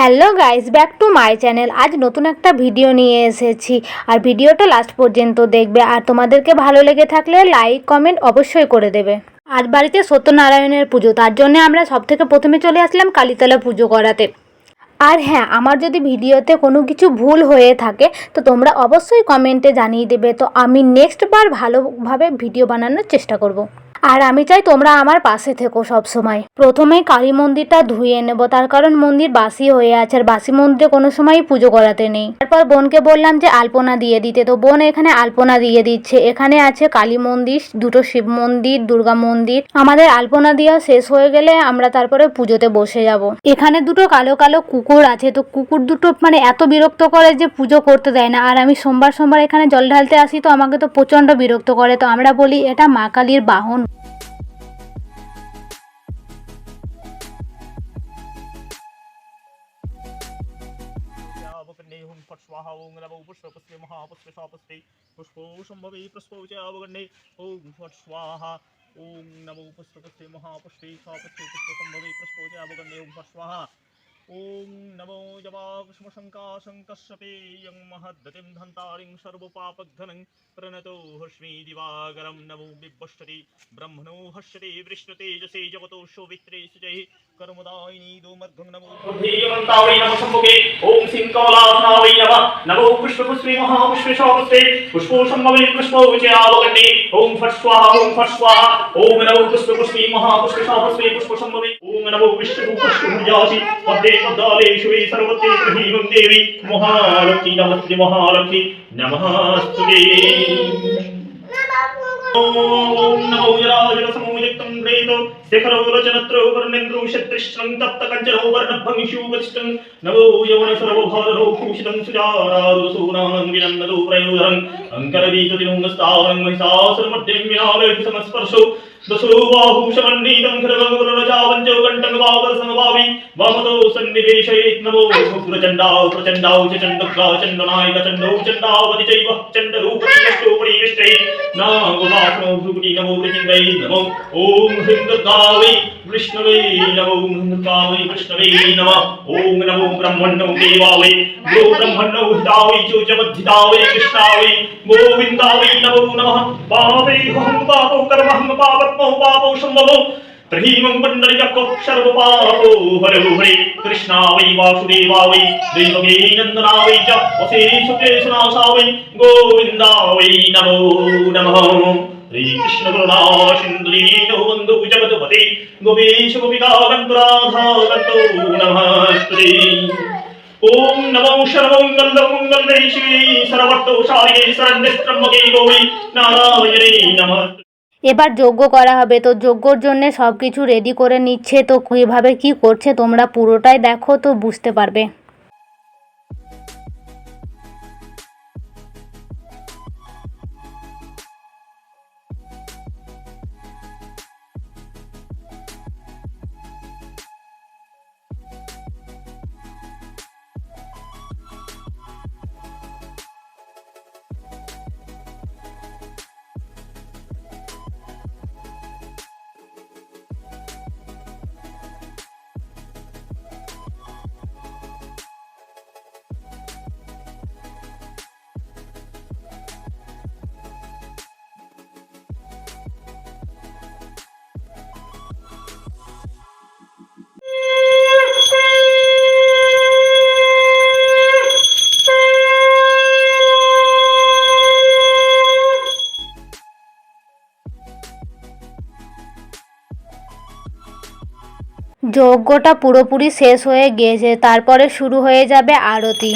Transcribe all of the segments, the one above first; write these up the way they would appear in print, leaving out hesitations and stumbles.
Hello guys, back to my channel. আজ নতুন একটা ভিডিও নিয়ে এসেছি, আর ভিডিওটা লাস্ট পর্যন্ত দেখবে। আর তোমাদেরকে ভালো লেগে থাকলে লাইক কমেন্ট অবশ্যই করে দেবে। আজ বাড়িতে সত্যনারায়ণের পুজো, তার জন্য আমরা সব থেকে প্রথমে চলে আসলাম কালীতলা পুজো করাতে। আর হ্যাঁ, আমার যদি ভিডিওতে কোনো কিছু ভুল হয়ে থাকে তো তোমরা অবশ্যই কমেন্টে জানিয়ে দেবে, তো আমি নেক্সট বার ভালোভাবে ভিডিও বানানোর চেষ্টা করব। আর আমি চাই তোমরা আমার পাশে থেকো সব সময়। প্রথমেই কালী মন্দিরটা ধুয়ে নেব, তার কারণ মন্দির বাসি হয়ে আছে, আর বাসি মন্দিরে কোনো সময়ই পুজো করাতে নেই। তারপর বোনকে বললাম যে আলপনা দিয়ে দিতে, তো বোন এখানে আলপনা দিয়ে দিচ্ছে। এখানে আছে কালী মন্দির, দুটো শিব মন্দির, দুর্গা মন্দির। আমাদের আলপনা দেওয়া শেষ হয়ে গেলে আমরা তারপরে পুজোতে বসে যাব। এখানে দুটো কালো কালো কুকুর আছে, তো কুকুর দুটো মানে এত বিরক্ত করে যে পুজো করতে দেয় না। আর আমি সোমবার সোমবার এখানে জল ঢালতে আসি, তো আমাকে তো প্রচণ্ড বিরক্ত করে। তো আমরা বলি এটা মা কালীর বাহন। वकन्नेहुं फट् स्वाहा ओं नमो पुष्पपुष्पे महापुष्पे स्वापुष्पे पुष्पो सम्भवे पुष्पौ च अवगण्ये ओं फट् स्वाहा ओं नमो पुष्पपुष्पे महापुष्पे स्वापुष्पे पुष्पसम्भवे पुष्पौ च अवगण्ये ओं फट् स्वाहा ओं नमो जवाकुसुमशङ्काशङ्कश्यपेयं महद्गतिं धन्तारिं सर्वपापघ्नं प्रणतो हस्मि दिवाकरं नमो बिभ्वष्टते ब्रह्मणो हस्यते वृष्णतेजसे जगतो शोभित्रे सुजैः कर्मदायिनी दोमर्घं नमो बुद्धिमन्तावै नमो सम्मुखे ओं सिंहकमलासनावै नमः नमो पुष्पपुष्पे महापुष्पे स्वापुष्पे पुष्पो सम्भवे पुष्पौ च आवगण्ये ओं फट् स्वाहा ओं नमो पुष्पपुष्पे महापुष्पे स्वापुष्पे पुष्पो सम्भवे ओं नमो विष्णुपुष्पभुजासि पद्मे पद्मालेषु वै सर्वत्र प्रहीनं देवी महालक्ष्मी नमस्ते महालक्ष्मी नमस्ते ओं नमो यराजनसमोयुक्तं प्रेतो शेखरौरचनत्रो वर्णेन्द्रो शतृष्णं तप्तकञ्चनो वर्णभङ्गिषुवतिष्ठं नमो यौवनसर्वभाररो भूषितं सुजारारुसूनाङ्गिनन्दो प्रयोधरम् अङ्करवीकतिनुङ्गस्तावनं महिषासुरमर्दिनीं विनालयति समस्पर्शो दशो बाहुशमन्नीतं खड्गगरुडजावञ्चो कण्ठं वावरसमभावि वामतो सन्निवेशयेत् नमो प्रचण्डाौ प्रचण्डाौ च चण्डुग्गा चण्डनायक चण्डौ चण्डावति चैव चण्डरूपतिष्ठो परिवेष्टै नागोपासनो भृगुटी नमो वृजिङ्गै नमो ॐ ह्रीं दुर्गावै विष्णवे नमो दुर्गावै विष्णवे नमः ॐ नमो ब्रह्मण्यो देवावै गो ब्रह्मण्यो हितावै चोचमद्धितावै कृष्णावै गोविन्दावै नमो नमः पापैहं पापौ कर्महं पापत्मौ पापौ सम्भवौ त्रिहीमं पण्डरिकक्षर्वपापो हरो हरे कृष्णा वै वासुदेवा वै दैवके नन्दना वै च वशेषुकेशनाशा वै गोविन्दा वै नमो नमः श्रीकृष्ण करुणा सिन्धु दीनो बन्धु जगत्पते गोपेश गोपिका गन्तुराधा गन्तु नमस्ते ओं नमो सर्वमङ्गलमङ्गले शिवे सर्वतोषाये शरण्यस्त्रम्बके गौरी नारायणे नमः। এবার যজ্ঞ করা হবে, তো যজ্ঞর জন্য সব কিছু রেডি করে নিচ্ছে। তো কীভাবে কি করছে তোমরা পুরোটাই দেখো, তো বুঝতে পারবে। যজ্ঞটা পুরোপুরি শেষ হয়ে গিয়েছে, তারপরে শুরু হয়ে যাবে আরতি।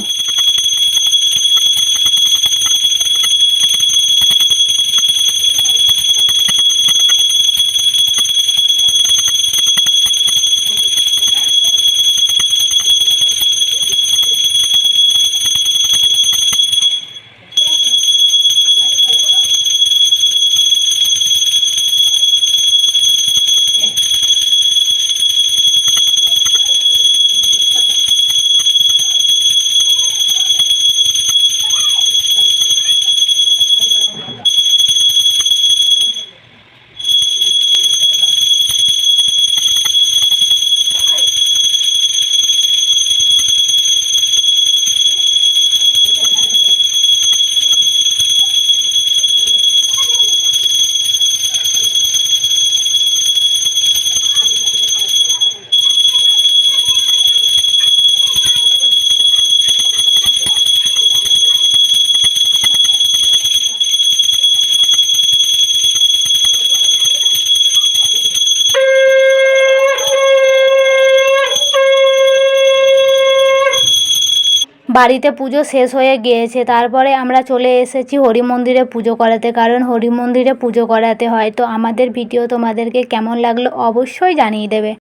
বাড়িতে পুজো শেষ হয়ে গিয়েছে, তারপরে আমরা চলে এসেছি হরি মন্দিরে পুজো করাতে, কারণ হরি মন্দিরে পুজো করাতে হয়। তো আমাদের ভিডিও তোমাদেরকে কেমন লাগলো অবশ্যই জানিয়ে দেবে।